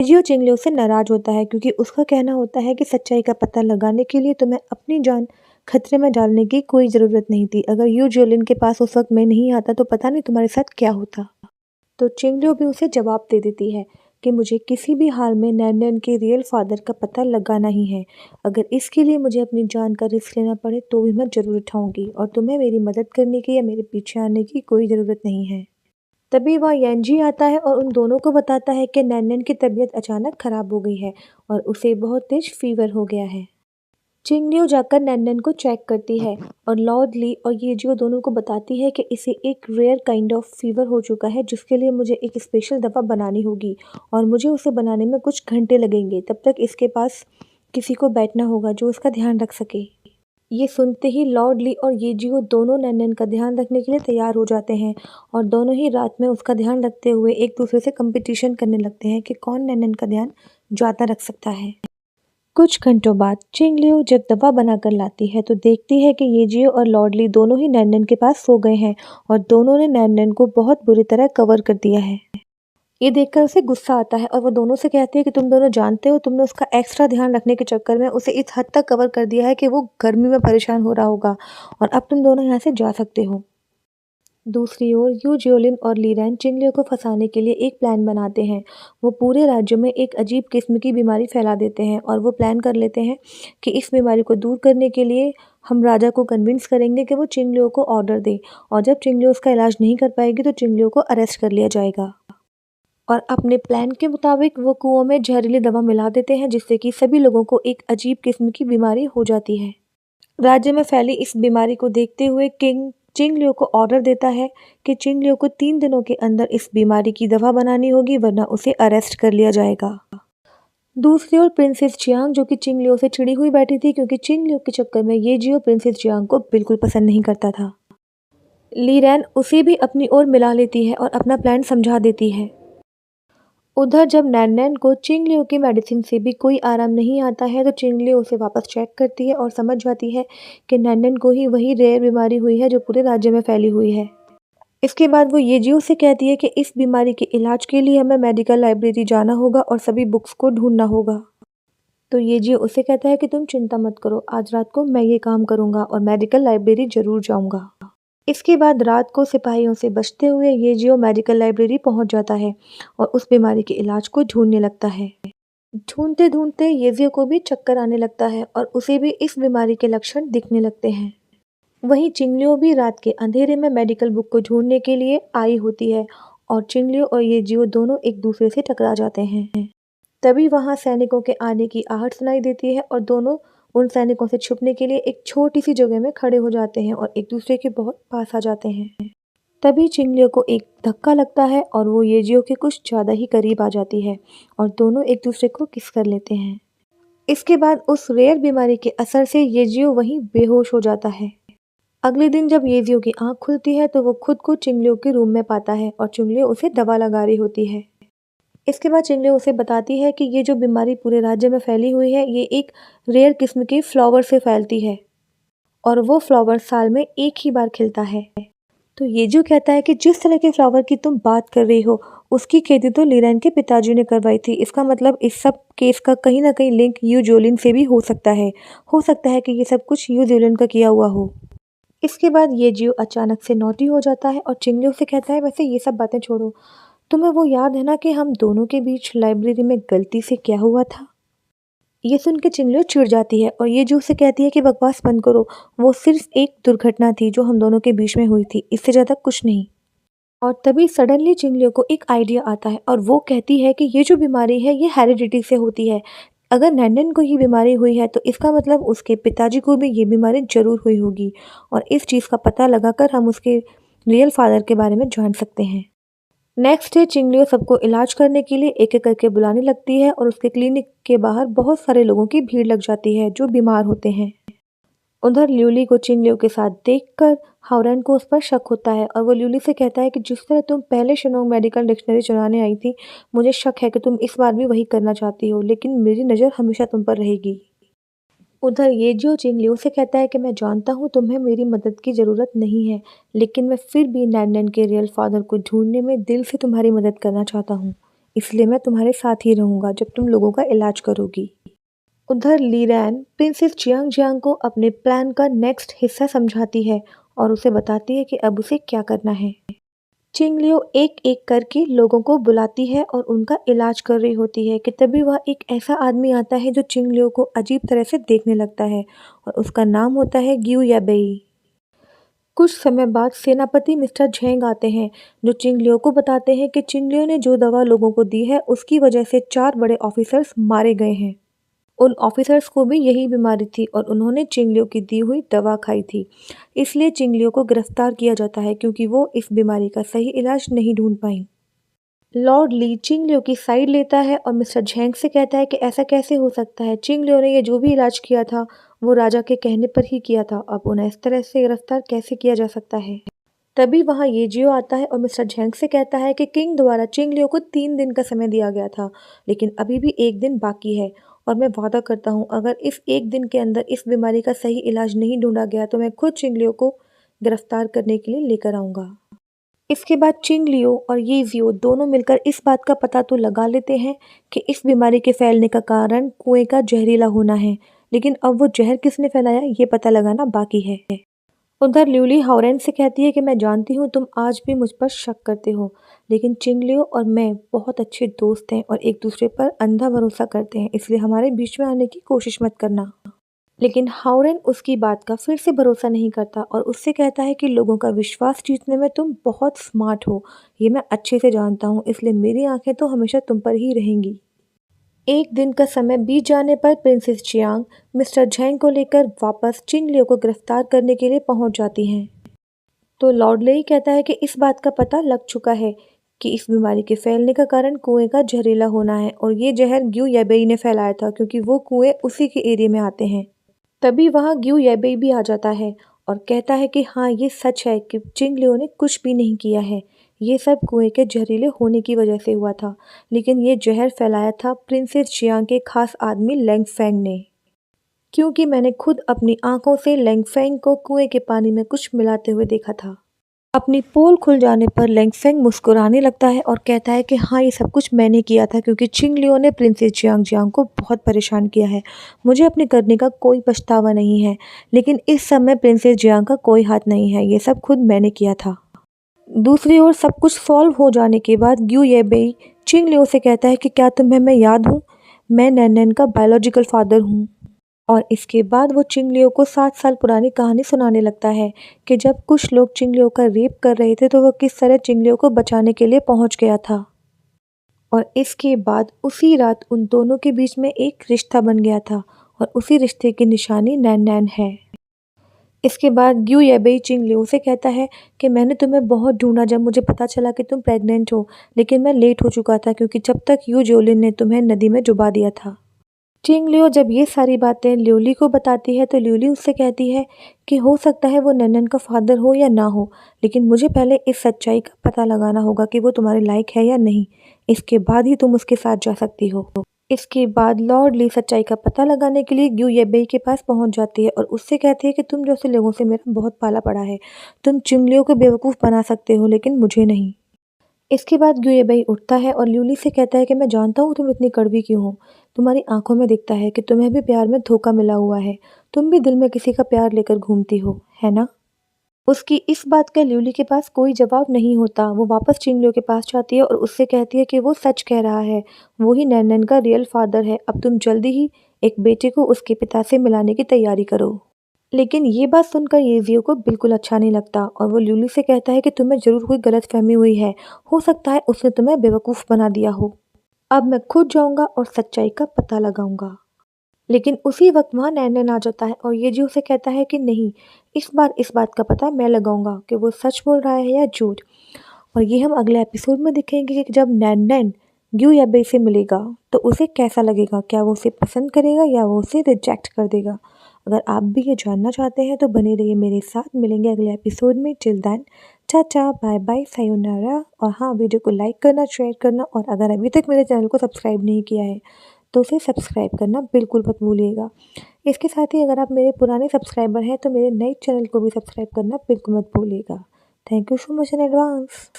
जियो चिंगलियो से नाराज होता है क्योंकि उसका कहना होता है कि सच्चाई का पता लगाने के लिए तुम्हें अपनी जान खतरे में डालने की कोई ज़रूरत नहीं थी। अगर यू जियोलिन के पास उस वक्त मैं नहीं आता तो पता नहीं तुम्हारे साथ क्या होता। तो चिंगलियो भी उसे जवाब दे देती है कि मुझे किसी भी हाल में नैन नैन के रियल फादर का पता लगाना ही है। अगर इसके लिए मुझे अपनी जान का रिस्क लेना पड़े तो भी मैं ज़रूर उठाऊंगी और तुम्हें मेरी मदद करने की या मेरे पीछे आने की कोई ज़रूरत नहीं है। तभी वह येनजी आता है और उन दोनों को बताता है कि नैन नैन की तबीयत अचानक खराब हो गई है और उसे बहुत तेज फीवर हो गया है। चिंगलियो जाकर नैन नैन को चेक करती है और लॉर्ड ली और येजियो दोनों को बताती है कि इसे एक रेयर काइंड ऑफ फीवर हो चुका है जिसके लिए मुझे एक स्पेशल दवा बनानी होगी और मुझे उसे बनाने में कुछ घंटे लगेंगे। तब तक इसके पास किसी को बैठना होगा जो इसका ध्यान रख सके। ये सुनते ही लॉर्ड ली और येजियो दोनों नैन नैन का ध्यान रखने के लिए तैयार हो जाते हैं और दोनों ही रात में उसका ध्यान रखते हुए एक दूसरे से कंपटीशन करने लगते हैं कि कौन नैन नैन का ध्यान ज़्यादा रख सकता है। कुछ घंटों बाद चिंगलियो जब दवा बनाकर लाती है तो देखती है कि येजियो और लॉर्डली दोनों ही नैन नैन के पास सो गए हैं और दोनों ने नैन नैन को बहुत बुरी तरह कवर कर दिया है। ये देखकर उसे गुस्सा आता है और वो दोनों से कहती है कि तुम दोनों जानते हो तुमने उसका एक्स्ट्रा ध्यान रखने के चक्कर में उसे इस हद तक कवर कर दिया है कि वो गर्मी में परेशान हो रहा होगा और अब तुम दोनों यहाँ से जा सकते हो। दूसरी ओर यू जियोलिन और लीरैन चिंगलियो को फंसाने के लिए एक प्लान बनाते हैं। वो पूरे राज्य में एक अजीब किस्म की बीमारी फैला देते हैं और वो प्लान कर लेते हैं कि इस बीमारी को दूर करने के लिए हम राजा को कन्विंस करेंगे कि वो चिंगलियो को ऑर्डर दे और जब चिंगलियो उसका इलाज नहीं कर पाएगी तो चिंगलियो को अरेस्ट कर लिया जाएगा। और अपने प्लान के मुताबिक वो कुओं में जहरीली दवा मिला देते हैं जिससे कि सभी लोगों को एक अजीब किस्म की बीमारी हो जाती है। राज्य में फैली इस बीमारी को देखते हुए किंग चिंगलियो को ऑर्डर देता है कि चिंगलियो को 3 दिनों के अंदर इस बीमारी की दवा बनानी होगी वरना उसे अरेस्ट कर लिया जाएगा। दूसरी ओर प्रिंसेस जियांग जो कि चिंगलियो से चिड़ी हुई बैठी थी क्योंकि चिंगलियो के चक्कर में ये जियो प्रिंसेस जियांग को बिल्कुल पसंद नहीं करता था। लीरैन उसे भी अपनी ओर मिला लेती है और अपना प्लान समझा देती है। उधर जब नैन नैन को चिंगलियो की मेडिसिन से भी कोई आराम नहीं आता है तो चिंगलियो उसे वापस चेक करती है और समझ जाती है कि नैन नैन को ही वही रेयर बीमारी हुई है जो पूरे राज्य में फैली हुई है। इसके बाद वो येजियो से कहती है कि इस बीमारी के इलाज के लिए हमें मेडिकल लाइब्रेरी जाना होगा और सभी बुक्स को ढूंढना होगा। तो येजियो उसे कहता है कि तुम चिंता मत करो, आज रात को मैं ये काम करूंगा और मेडिकल लाइब्रेरी जरूर जाऊंगा। इसके बाद रात को सिपाहियों से बचते हुए येजियो मेडिकल लाइब्रेरी पहुंच जाता है और उस बीमारी के इलाज को ढूंढने लगता है। ढूंढते ढूंढते येजियो को भी चक्कर आने लगता है और उसे भी इस बीमारी के लक्षण दिखने लगते हैं। वहीं चिंगलियो भी रात के अंधेरे में मेडिकल बुक को ढूंढने के लिए आई होती है और चिंगलियो और येजियो दोनों एक दूसरे से टकरा जाते हैं। तभी वहां सैनिकों के आने की आहट सुनाई देती है और दोनों उन सैनिकों से छुपने के लिए एक छोटी सी जगह में खड़े हो जाते हैं और एक दूसरे के बहुत पास आ जाते हैं। तभी चिंगलियो को एक धक्का लगता है और वो येजियो के कुछ ज़्यादा ही करीब आ जाती है और दोनों एक दूसरे को किस कर लेते हैं। इसके बाद उस रेयर बीमारी के असर से येजियो वहीं बेहोश हो जाता है। अगले दिन जब येजियो की आंख खुलती है तो वो खुद को चिंगलियो के रूम में पाता है और चिंगलियो उसे दवा लगा रही होती है। इसके बाद चिंगलियो उसे बताती है कि ये जो बीमारी पूरे राज्य में फैली हुई है ये एक रेयर किस्म के फ्लावर से फैलती है और वो फ्लावर साल में एक ही बार खिलता है। तो ये जो कहता है कि जिस तरह के फ्लावर की तुम बात कर रही हो उसकी खेती तो लीरैन के पिताजी ने करवाई थी। इसका मतलब इस सब केस का कहीं ना कहीं लिंक यू जोलिन से भी हो सकता है। हो सकता है कि ये सब कुछ यू जोलिन का किया हुआ हो। इसके बाद ये जियो अचानक से नोटी हो जाता है और चिंगलियो से कहता है वैसे ये सब बातें छोड़ो, तुम्हें वो याद है ना कि हम दोनों के बीच लाइब्रेरी में गलती से क्या हुआ था। ये सुन के चिंगलियो चिढ़ जाती है और ये जो उसे कहती है कि बकवास बंद करो, वो सिर्फ एक दुर्घटना थी जो हम दोनों के बीच में हुई थी, इससे ज़्यादा कुछ नहीं। और तभी सडनली चिंगलियो को एक आइडिया आता है और वो कहती है कि ये जो बीमारी है ये हेरिडिटी से होती है। अगर नैंडन को ये बीमारी हुई है तो इसका मतलब उसके पिताजी को भी ये बीमारी जरूर हुई होगी और इस चीज़ का पता लगाकर हम उसके रियल फादर के बारे में जान सकते हैं। नेक्स्ट डे चिंगलियो सबको इलाज करने के लिए एक एक करके बुलाने लगती है और उसके क्लिनिक के बाहर बहुत सारे लोगों की भीड़ लग जाती है जो बीमार होते हैं। उधर ल्यूली को चिंगलियो के साथ देखकर हावरैन को उस पर शक होता है और वो ल्यूली से कहता है कि जिस तरह तुम पहले शिनोंग मेडिकल डिक्शनरी चुराने आई थी, मुझे शक है कि तुम इस बार भी वही करना चाहती हो, लेकिन मेरी नज़र हमेशा तुम पर रहेगी। उधर ये जो चिंगलियो से कहता है कि मैं जानता हूँ तुम्हें मेरी मदद की ज़रूरत नहीं है, लेकिन मैं फिर भी नैन नैन के रियल फादर को ढूंढने में दिल से तुम्हारी मदद करना चाहता हूँ। इसलिए मैं तुम्हारे साथ ही रहूँगा जब तुम लोगों का इलाज करोगी। उधर लीरैन प्रिंसेस जियांग जियांग को अपने प्लान का नेक्स्ट हिस्सा समझाती है और उसे बताती है कि अब उसे क्या करना है। चिंगलियो एक-एक करके लोगों को बुलाती है और उनका इलाज कर रही होती है कि तभी वह एक ऐसा आदमी आता है जो चिंगलियो को अजीब तरह से देखने लगता है और उसका नाम होता है ग्यू याबेई। कुछ समय बाद सेनापति मिस्टर झेंग आते हैं जो चिंगलियो को बताते हैं कि चिंगलियो ने जो दवा लोगों को दी है उसकी वजह से 4 बड़े ऑफिसर्स मारे गए हैं। उन ऑफिसर्स को भी यही बीमारी थी और उन्होंने चिंगलियो की दी हुई दवा खाई थी। इसलिए चिंगलियो को गिरफ्तार किया जाता है क्योंकि वो इस बीमारी का सही इलाज नहीं ढूंढ पाई। लॉर्ड ली चिंगलियो की साइड लेता है और मिस्टर झेंग से कहता है कि ऐसा कैसे हो सकता है, चिंगलियो ने ये जो भी इलाज किया था वो राजा के कहने पर ही किया था, अब उन्हें इस तरह से गिरफ्तार कैसे किया जा सकता है। तभी वहाँ येजियो आता है और मिस्टर झेंग से कहता है कि किंग द्वारा चिंगलियो को 3 दिन का समय दिया गया था, लेकिन अभी भी 1 दिन बाकी है और मैं वादा करता हूँ अगर इस 1 दिन के अंदर इस बीमारी का सही इलाज नहीं ढूंढा गया तो मैं खुद चिंगलियो को गिरफ्तार करने के लिए लेकर आऊँगा। इसके बाद चिंगलियो और येजियो दोनों मिलकर इस बात का पता तो लगा लेते हैं कि इस बीमारी के फैलने का कारण कुएं का जहरीला होना है, लेकिन अब वो जहर किसने फैलाया ये पता लगाना बाकी है। उधर ल्यूली हाओरेन से कहती है कि मैं जानती हूँ तुम आज भी मुझ पर शक करते हो, लेकिन चिंगलियो और मैं बहुत अच्छे दोस्त हैं और एक दूसरे पर अंधा भरोसा करते हैं, इसलिए हमारे बीच में आने की कोशिश मत करना। लेकिन हाओरेन उसकी बात का फिर से भरोसा नहीं करता और उससे कहता है कि लोगों का विश्वास जीतने में तुम बहुत स्मार्ट हो, ये मैं अच्छे से जानता हूँ, इसलिए मेरी आंखें तो हमेशा तुम पर ही रहेंगी। एक दिन का समय बीत जाने पर प्रिंसेस जियांग मिस्टर झेंग को लेकर वापस चिंगलियो को गिरफ्तार करने के लिए पहुंच जाती हैं। तो लॉर्ड लेई कहता है कि इस बात का पता लग चुका है कि इस बीमारी के फैलने का कारण कुएं का जहरीला होना है और ये जहर ग्यू येबेई ने फैलाया था क्योंकि वो कुएं उसी के एरिया में आते हैं। तभी वहाँ ग्यू येबेई भी आ जाता है और कहता है कि हाँ ये सच है कि चिंगलियो ने कुछ भी नहीं किया है, ये सब कुएं के जहरीले होने की वजह से हुआ था, लेकिन ये जहर फैलाया था प्रिंसेस जियांग के खास आदमी लैंगफेंग ने, क्योंकि मैंने खुद अपनी आंखों से लैंगफेंग को कुएं के पानी में कुछ मिलाते हुए देखा था। अपनी पोल खुल जाने पर लैंगफेंग मुस्कुराने लगता है और कहता है कि हाँ ये सब कुछ मैंने किया था क्योंकि चिंगलियो ने प्रिंसेस जियांग जियांग को बहुत परेशान किया है, मुझे अपने करने का कोई पछतावा नहीं है, लेकिन इस समय प्रिंसेस जियांग का कोई हाथ नहीं है, ये सब खुद मैंने किया था। दूसरी ओर सब कुछ सॉल्व हो जाने के बाद ग्यू येबेई चिंगलियो से कहता है कि क्या तुम्हें मैं याद हूँ, मैं नैननैन का बायोलॉजिकल फादर हूँ। और इसके बाद वो चिंगलियो को 7 साल पुरानी कहानी सुनाने लगता है कि जब कुछ लोग चिंगलियो का रेप कर रहे थे तो वो किस तरह चिंगलियो को बचाने के लिए पहुंच गया था। और इसके बाद उसी रात उन दोनों के बीच में एक रिश्ता बन गया था और उसी रिश्ते की निशानी नैननैन है। इसके बाद ग्यू येबेई चिंगलियो से कहता है कि मैंने तुम्हें बहुत ढूंढा जब मुझे पता चला कि तुम प्रेग्नेंट हो, लेकिन मैं लेट हो चुका था क्योंकि जब तक यू जोलिन ने तुम्हें नदी में डुबा दिया था। चिंगलियो जब ये सारी बातें ल्यूली को बताती है तो ल्यूली उससे कहती है कि हो सकता है वो नन्नन का फादर हो या ना हो, लेकिन मुझे पहले इस सच्चाई का पता लगाना होगा कि वो तुम्हारे लायक है या नहीं, इसके बाद ही तुम उसके साथ जा सकती हो। इसके बाद लॉर्ड ली सच्चाई का पता लगाने के लिए ग्यू येबेई के पास पहुंच जाती है और उससे कहती है कि तुम जैसे लोगों से मेरा बहुत पाला पड़ा है, तुम चिंगलियो को बेवकूफ़ बना सकते हो लेकिन मुझे नहीं। इसके बाद ग्यू येबेई उठता है और ल्यूली से कहता है कि मैं जानता हूँ तुम इतनी कड़वी क्यों हो, तुम्हारी आंखों में दिखता है कि तुम्हें भी प्यार में धोखा मिला हुआ है, तुम भी दिल में किसी का प्यार लेकर घूमती हो, है ना? उसकी इस बात का ल्यूली के पास कोई जवाब नहीं होता, वो वापस चिंगलियो के पास जाती है और उससे कहती है कि वो सच कह रहा है, वो ही नैननैन का रियल फादर है, अब तुम जल्दी ही एक बेटे को उसके पिता से मिलाने की तैयारी करो। लेकिन ये बात सुनकर येजियो को बिल्कुल अच्छा नहीं लगता और वो ल्यूली से कहता है कि तुम्हें ज़रूर कोई गलतफहमी हुई है, हो सकता है उसने तुम्हें बेवकूफ़ बना दिया हो। अब मैं खुद जाऊंगा और सच्चाई का पता लगाऊंगा। लेकिन उसी वक्त वहाँ नैनन आ जाता है और येजियो से कहता है कि नहीं, इस बार इस बात का पता मैं लगाऊंगा कि वो सच बोल रहा है या झूठ। और ये हम अगले एपिसोड में देखेंगे कि जब नैनन ग्यू येबेई से मिलेगा तो उसे कैसा लगेगा, क्या वो उसे पसंद करेगा या वो उसे रिजेक्ट कर देगा। अगर आप भी ये जानना चाहते हैं तो बने रहिए मेरे साथ, मिलेंगे अगले एपिसोड में। Till then tata bye bye sayonara. और हाँ, वीडियो को लाइक करना, शेयर करना और अगर अभी तक मेरे चैनल को सब्सक्राइब नहीं किया है तो उसे सब्सक्राइब करना बिल्कुल मत भूलिएगा। इसके साथ ही अगर आप मेरे पुराने सब्सक्राइबर हैं तो मेरे नए चैनल को भी सब्सक्राइब करना बिल्कुल मत भूलिएगा। Thank you so much in advance.